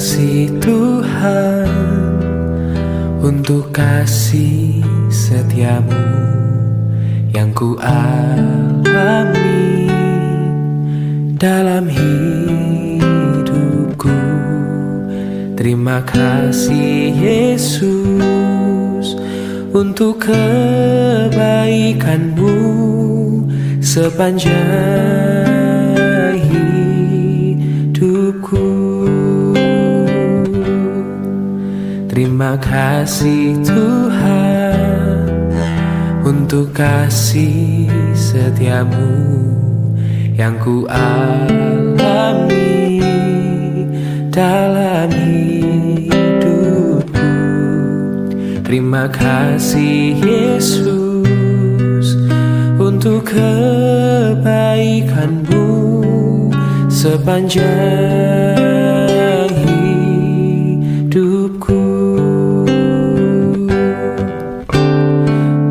kasih Tuhan, untuk kasih setiamu yang ku alami dalam hidupku. Terima kasih Yesus untuk kebaikanmu sepanjang hidupku. Terima kasih Tuhan untuk kasih setiamu yang ku alami dalam hidupku. Terima kasih Yesus untuk kebaikanmu sepanjang hidupku.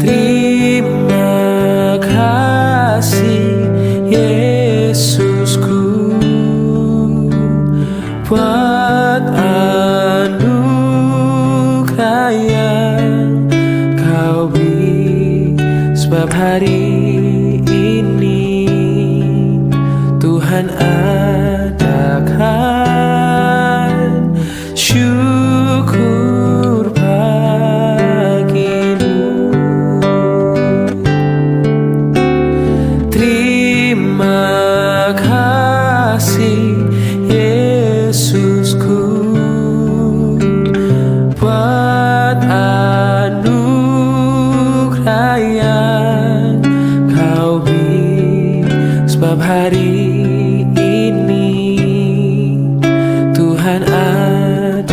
Terima kasih Yesusku buat anugerah yang kau beri, sebab hari ini Tuhan adakan syukur bagimu. Terima kasih Yesusku buat anugerah yang kau beri, sebab hari ini Tuhan adakan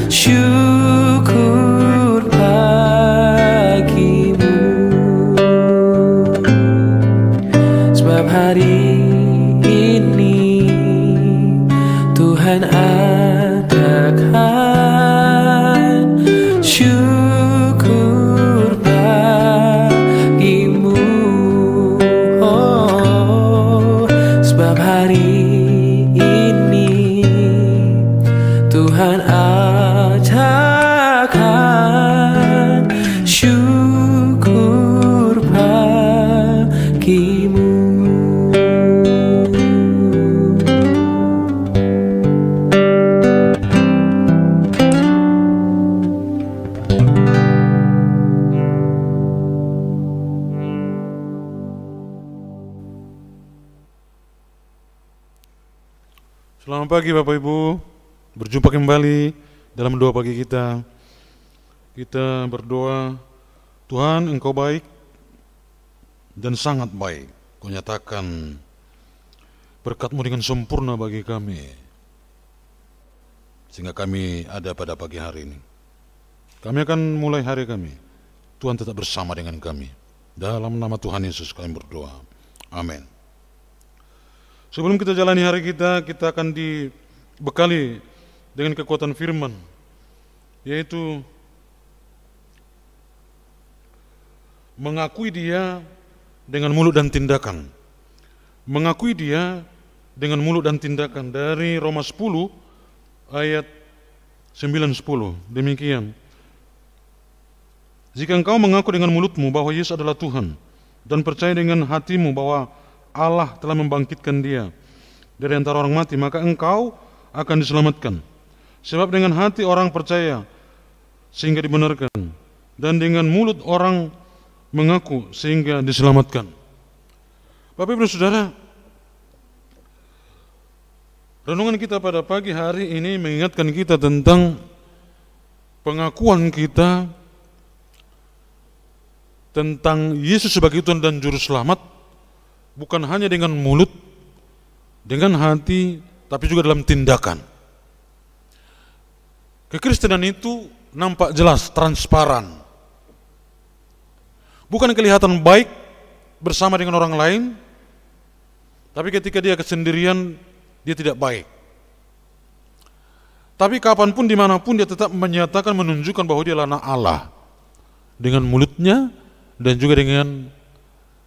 syukur bagimu. Sebab hari ini Tuhan adakan syukur bagimu. Oh, sebab hari ini Tuhan adakan syukur bagimu. Selamat pagi Bapak Ibu, berjumpa kembali dalam doa pagi kita. Kita berdoa, Tuhan Engkau baik dan sangat baik. Kau nyatakan berkat-Mu dengan sempurna bagi kami, sehingga kami ada pada pagi hari ini. Kami akan mulai hari kami, Tuhan tetap bersama dengan kami. Dalam nama Tuhan Yesus kami berdoa, amin. Sebelum kita jalani hari kita akan dibekali dengan kekuatan firman, yaitu mengakui Dia dengan mulut dan tindakan. Mengakui Dia dengan mulut dan tindakan, dari Roma 10 ayat 9-10. Demikian. Jika engkau mengaku dengan mulutmu bahwa Yesus adalah Tuhan dan percaya dengan hatimu bahwa Allah telah membangkitkan Dia dari antara orang mati, maka engkau akan diselamatkan. Sebab dengan hati orang percaya sehingga dibenarkan, dan dengan mulut orang mengaku sehingga diselamatkan. Bapak Ibu Saudara, renungan kita pada pagi hari ini mengingatkan kita tentang pengakuan kita tentang Yesus sebagai Tuhan dan Juru Selamat, bukan hanya dengan mulut, dengan hati, tapi juga dalam tindakan. Kekristenan itu nampak jelas, transparan. Bukan kelihatan baik bersama dengan orang lain, tapi ketika dia kesendirian, dia tidak baik. Tapi kapanpun, dimanapun, dia tetap menyatakan, menunjukkan bahwa dia adalah anak Allah, dengan mulutnya dan juga dengan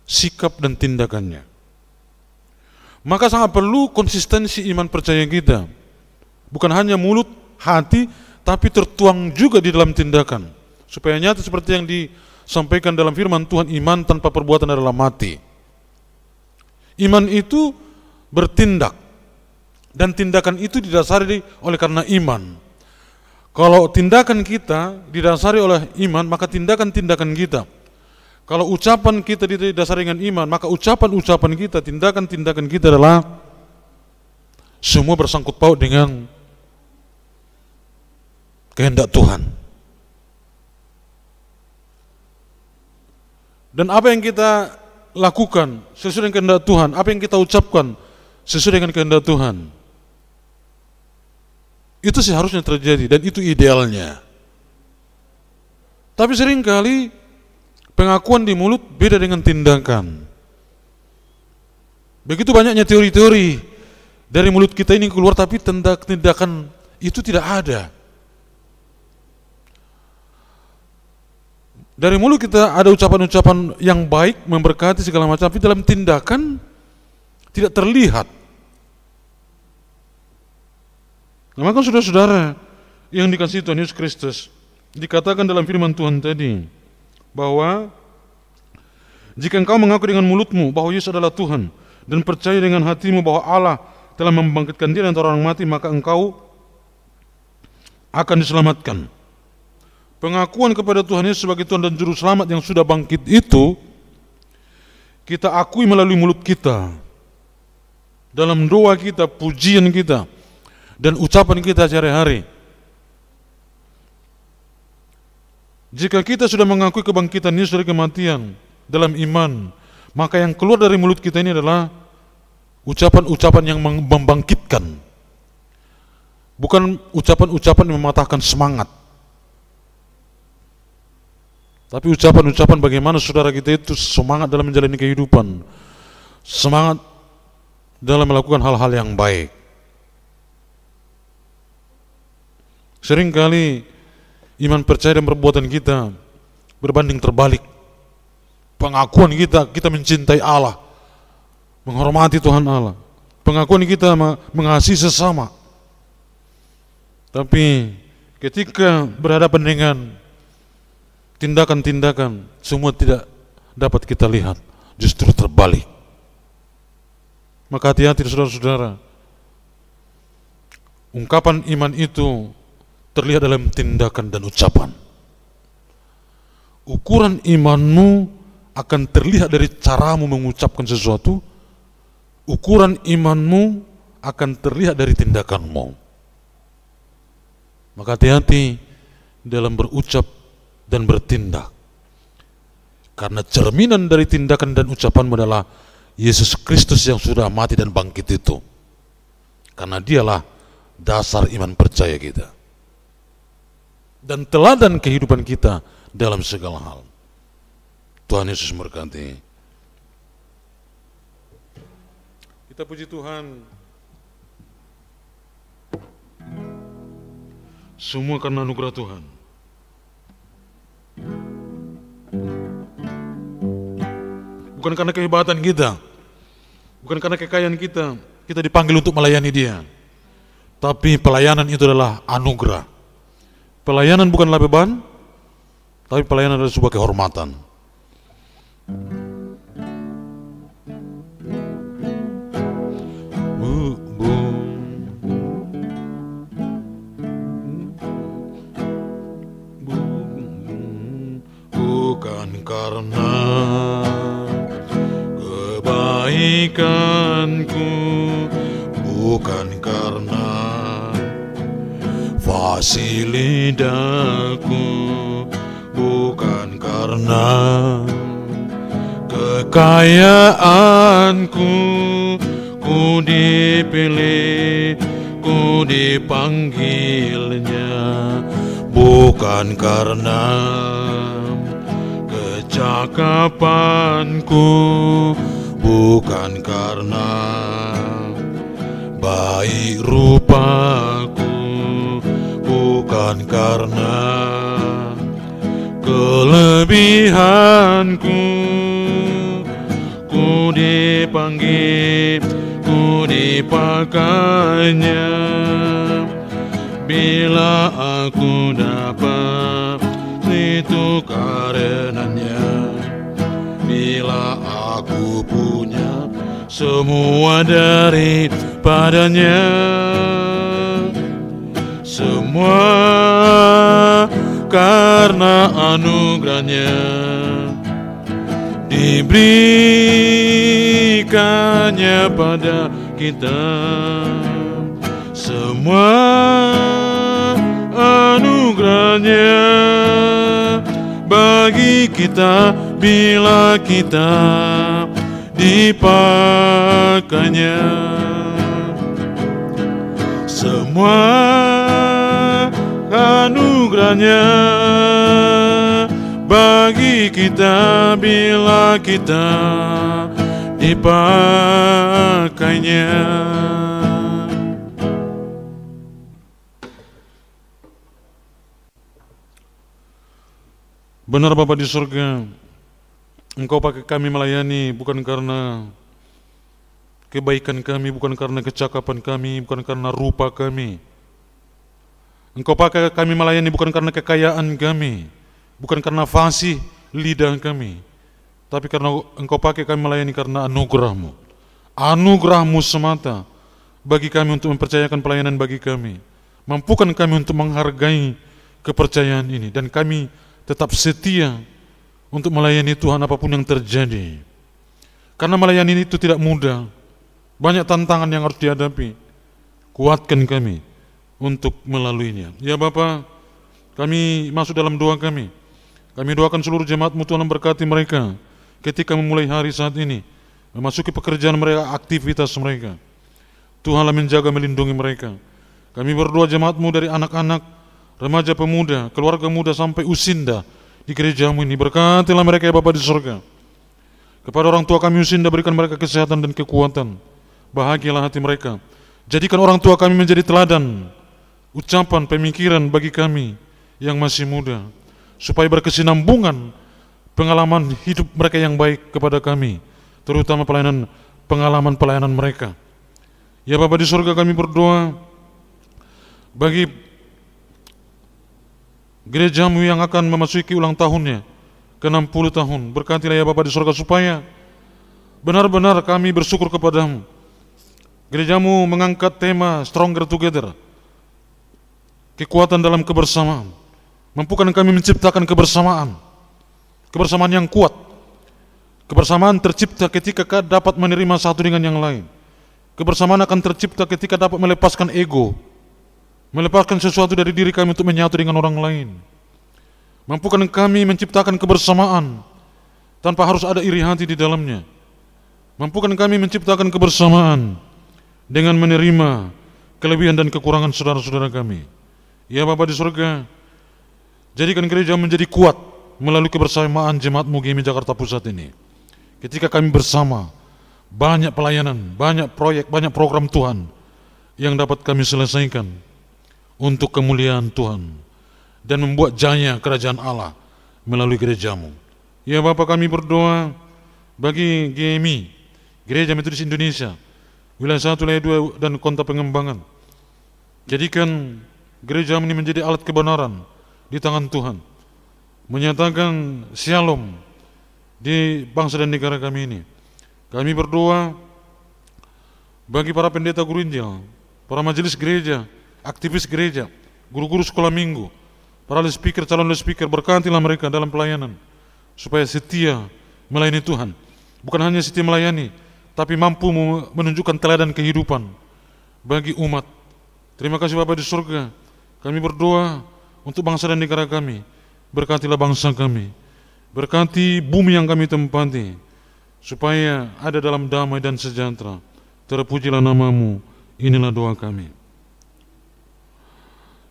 sikap dan tindakannya. Maka sangat perlu konsistensi iman percaya kita. Bukan hanya mulut, hati, tapi tertuang juga di dalam tindakan. Supaya nyata seperti yang disampaikan dalam firman Tuhan, iman tanpa perbuatan adalah mati. Iman itu bertindak, dan tindakan itu didasari oleh karena iman. Kalau tindakan kita didasari oleh iman, maka tindakan-tindakan kita. Kalau ucapan kita didasari dengan iman, maka ucapan-ucapan kita, tindakan-tindakan kita adalah semua bersangkut paut dengan kehendak Tuhan. Dan apa yang kita lakukan sesuai dengan kehendak Tuhan, apa yang kita ucapkan sesuai dengan kehendak Tuhan, itu seharusnya terjadi dan itu idealnya. Tapi seringkali pengakuan di mulut beda dengan tindakan. Begitu banyaknya teori-teori dari mulut kita ini keluar, tapi tindakan itu tidak ada. Dari mulut kita ada ucapan-ucapan yang baik, memberkati segala macam, tapi dalam tindakan tidak terlihat. Nah, maka saudara-saudara yang dikasihi Tuhan Yesus Kristus, dikatakan dalam firman Tuhan tadi, bahwa jika engkau mengaku dengan mulutmu bahwa Yesus adalah Tuhan dan percaya dengan hatimu bahwa Allah telah membangkitkan Dia dari antara orang mati, maka engkau akan diselamatkan. Pengakuan kepada Tuhan Yesus sebagai Tuhan dan Juru Selamat yang sudah bangkit itu kita akui melalui mulut kita, dalam doa kita, pujian kita, dan ucapan kita sehari-hari. Jika kita sudah mengakui kebangkitan Yesus dari kematian dalam iman, maka yang keluar dari mulut kita ini adalah ucapan-ucapan yang membangkitkan, bukan ucapan-ucapan yang mematahkan semangat, tapi ucapan-ucapan bagaimana saudara kita itu semangat dalam menjalani kehidupan, semangat dalam melakukan hal-hal yang baik. Seringkali iman percaya dan perbuatan kita berbanding terbalik. Pengakuan kita mencintai Allah, menghormati Tuhan Allah. Pengakuan kita mengasihi sesama. Tapi ketika berhadapan dengan tindakan-tindakan, semua tidak dapat kita lihat, justru terbalik. Maka hati-hati saudara-saudara. Ungkapan iman itu terlihat dalam tindakan dan ucapan. Ukuran imanmu akan terlihat dari caramu mengucapkan sesuatu. Ukuran imanmu akan terlihat dari tindakanmu. Maka hati-hati dalam berucap dan bertindak. Karena cerminan dari tindakan dan ucapanmu adalah Yesus Kristus yang sudah mati dan bangkit itu. Karena Dialah dasar iman percaya kita dan teladan kehidupan kita dalam segala hal. Tuhan Yesus memberkati. Kita puji Tuhan. Semua karena anugerah Tuhan. Bukan karena kehebatan kita, bukan karena kekayaan kita, kita dipanggil untuk melayani Dia. Tapi pelayanan itu adalah anugerah. Pelayanan bukanlah beban, tapi pelayanan adalah sebuah kehormatan. Bukan karena kebaikanku, bukan karena fasilitasku, bukan karena kekayaanku, ku dipilih, ku dipanggilnya, bukan karena kecakapanku, bukan karena baik rupaku, bukan karena kelebihanku, ku dipanggil, ku dipakainya. Bila aku dapat itu karenanya, bila aku punya semua daripadanya, semua karena anugerahnya diberikannya pada kita. Semua anugerahnya bagi kita bila kita dipakainya. Semua anugerahnya bagi kita bila kita dipakainya. Benar Bapa di surga, Engkau pakai kami melayani bukan karena kebaikan kami, bukan karena kecakapan kami, bukan karena rupa kami. Engkau pakai kami melayani bukan karena kekayaan kami, bukan karena fasih lidah kami, tapi karena Engkau pakai kami melayani karena anugerah-Mu. Anugerah-Mu semata bagi kami untuk mempercayakan pelayanan bagi kami. Mampukan kami untuk menghargai kepercayaan ini, dan kami tetap setia untuk melayani Tuhan apapun yang terjadi. Karena melayani itu tidak mudah, banyak tantangan yang harus dihadapi. Kuatkan kami untuk melaluinya. Ya Bapa, kami masuk dalam doa kami. Kami doakan seluruh jemaat-Mu, Tuhan memberkati mereka ketika memulai hari saat ini, memasuki pekerjaan mereka, aktivitas mereka. Tuhanlah menjaga, melindungi mereka. Kami berdoa jemaat-Mu dari anak-anak, remaja, pemuda, keluarga muda sampai usinda di gereja-Mu ini. Berkatilah mereka ya Bapa di surga. Kepada orang tua kami usinda, berikan mereka kesehatan dan kekuatan. Bahagialah hati mereka. Jadikan orang tua kami menjadi teladan, ucapan, pemikiran bagi kami yang masih muda, supaya berkesinambungan pengalaman hidup mereka yang baik kepada kami, terutama pengalaman pelayanan mereka. Ya Bapa di surga, kami berdoa bagi gereja-Mu yang akan memasuki ulang tahunnya ke-60 tahun. Berkatilah ya Bapa di surga supaya benar-benar kami bersyukur kepada-Mu. Gereja-Mu mengangkat tema Stronger Together, kekuatan dalam kebersamaan. Mampukan kami menciptakan kebersamaan yang kuat. Kebersamaan tercipta ketika dapat menerima satu dengan yang lain. Kebersamaan akan tercipta ketika dapat melepaskan ego, melepaskan sesuatu dari diri kami untuk menyatu dengan orang lain. Mampukan kami menciptakan kebersamaan tanpa harus ada iri hati di dalamnya. Mampukan kami menciptakan kebersamaan dengan menerima kelebihan dan kekurangan saudara-saudara kami. Ya Bapa di surga, jadikan gereja menjadi kuat melalui kebersamaan jemaat-Mu GMI Jakarta Pusat ini. Ketika kami bersama, banyak pelayanan, banyak proyek, banyak program Tuhan yang dapat kami selesaikan untuk kemuliaan Tuhan dan membuat jaya kerajaan Allah melalui gereja-Mu. Ya Bapa, kami berdoa bagi GMI, Gereja Metodis Indonesia, wilayah 1, wilayah 2 dan Kota Pengembangan. Jadikan gereja-Mu ini menjadi alat kebenaran di tangan Tuhan, menyatakan shalom di bangsa dan negara kami ini. Kami berdoa bagi para pendeta guru Injil, para majelis gereja, aktivis gereja, guru-guru sekolah minggu, para speaker, calon speaker. Berkatilah mereka dalam pelayanan supaya setia melayani Tuhan. Bukan hanya setia melayani, tapi mampu menunjukkan teladan kehidupan bagi umat. Terima kasih Bapa di surga. Kami berdoa untuk bangsa dan negara kami. Berkatilah bangsa kami, berkati bumi yang kami tempati, supaya ada dalam damai dan sejahtera. Terpujilah nama-Mu. Inilah doa kami.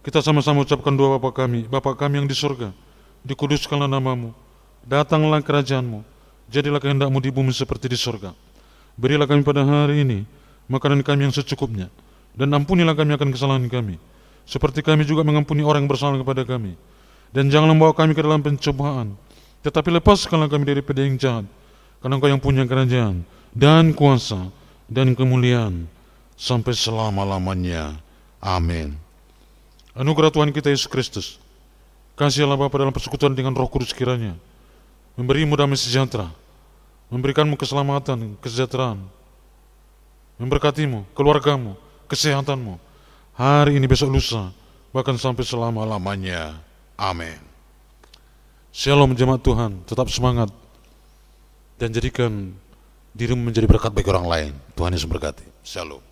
Kita sama-sama ucapkan doa Bapa kami yang di surga, dikuduskanlah nama-Mu, datanglah kerajaan-Mu, jadilah kehendak-Mu di bumi seperti di surga. Berilah kami pada hari ini makanan kami yang secukupnya, dan ampunilah kami akan kesalahan kami, seperti kami juga mengampuni orang yang bersalah kepada kami. Dan janganlah membawa kami ke dalam pencobaan, tetapi lepaskanlah kami daripada yang jahat, karena Engkau yang punya kerajaan dan kuasa dan kemuliaan sampai selama-lamanya. Amin. Anugerah Tuhan kita Yesus Kristus, kasih Allah Bapa dalam persekutuan dengan Roh Kudus kiranya memberimu damai sejahtera, memberikanmu keselamatan, kesejahteraan, memberkatimu, keluargamu, kesehatanmu, hari ini, besok, lusa, bahkan sampai selama-lamanya. Amin. Shalom jemaat Tuhan, tetap semangat dan jadikan dirimu menjadi berkat bagi orang lain. Tuhan Yesus berkati. Shalom.